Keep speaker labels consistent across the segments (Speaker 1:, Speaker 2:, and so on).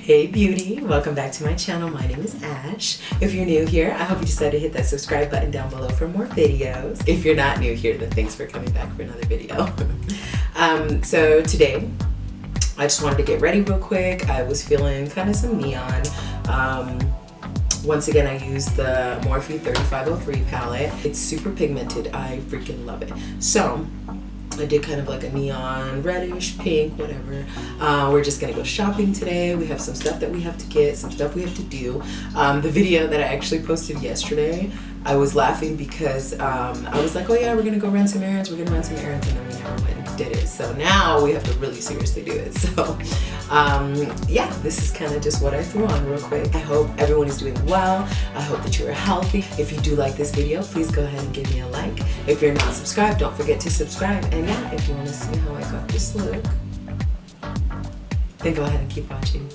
Speaker 1: Hey beauty, welcome back to my channel. My name is Ash. If you're new here, I hope you decided to hit that subscribe button down below for more videos. If you're not new here, then thanks for coming back for another video. So today, I just wanted to get ready real quick. I was feeling kind of some neon. Once again, I used the Morphe 3503 palette. It's super pigmented. I freaking love it. So I did kind of like a neon reddish pink, whatever. We're just gonna go shopping today. We have some stuff that we have to get, some stuff we have to do. The video that I actually posted yesterday, I was laughing because I was like, oh yeah, we're gonna go run some errands, and then we never went and did it. So now we have to really seriously do it. So yeah, this is kind of just what I threw on real quick. I hope everyone is doing well. I hope that you are healthy. If you do like this video, please go ahead and give me a like. If you're not subscribed, don't forget to subscribe. And yeah, if you want to see how I got this look, then go ahead and keep watching.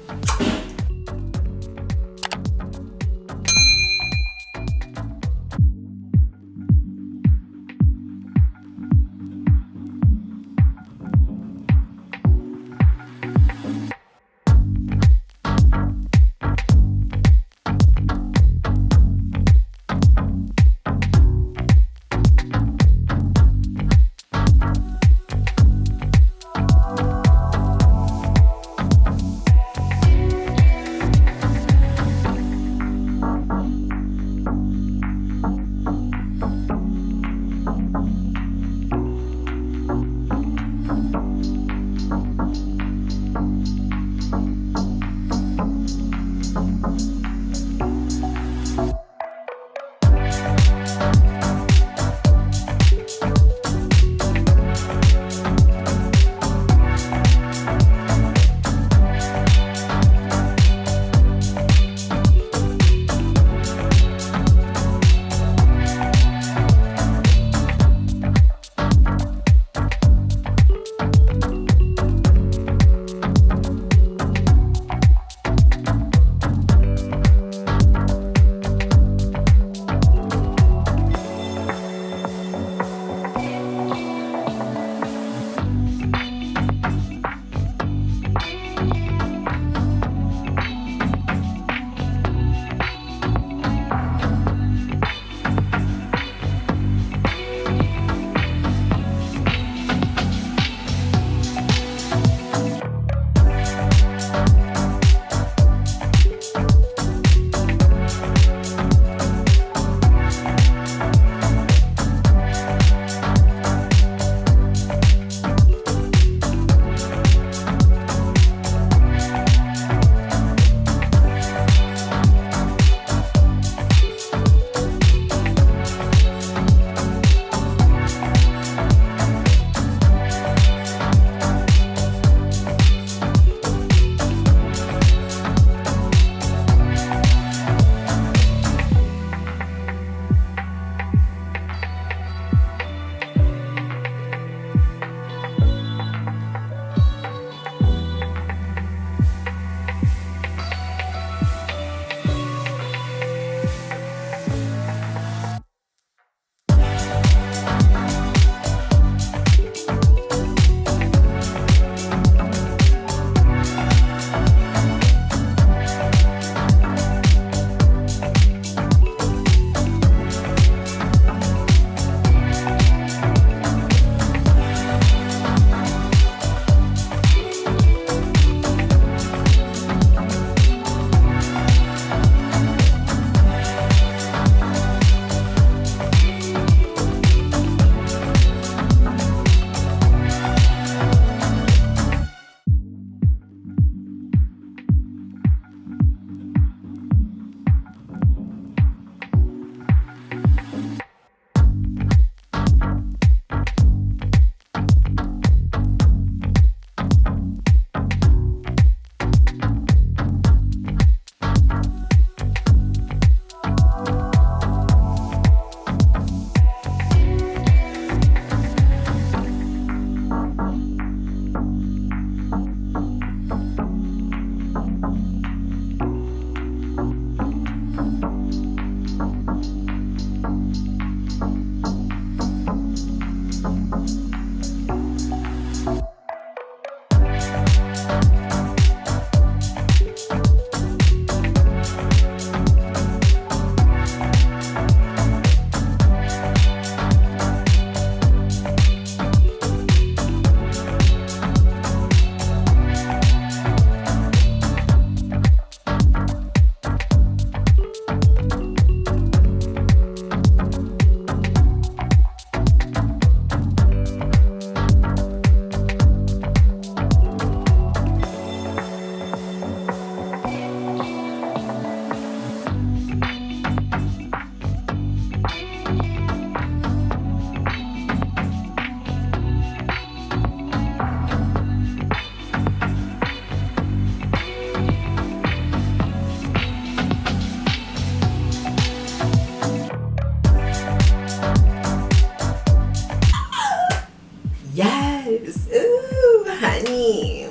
Speaker 1: Yes. Ooh, honey.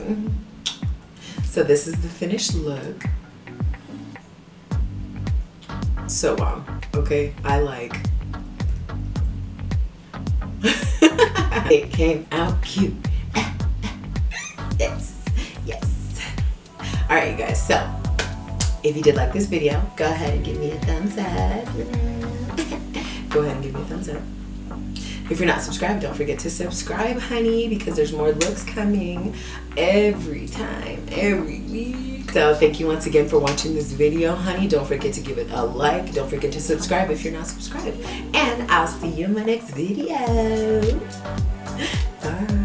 Speaker 1: So this is the finished look. So okay, I like. It came out cute. Yes, yes. All right, you guys. So if you did like this video, go ahead and give me a thumbs up. Go ahead and give me a thumbs up. If you're not subscribed, don't forget to subscribe, honey, because there's more looks coming every time, every week. So thank you once again for watching this video, honey. Don't forget to give it a like. Don't forget to subscribe if you're not subscribed. And I'll see you in my next video. Bye.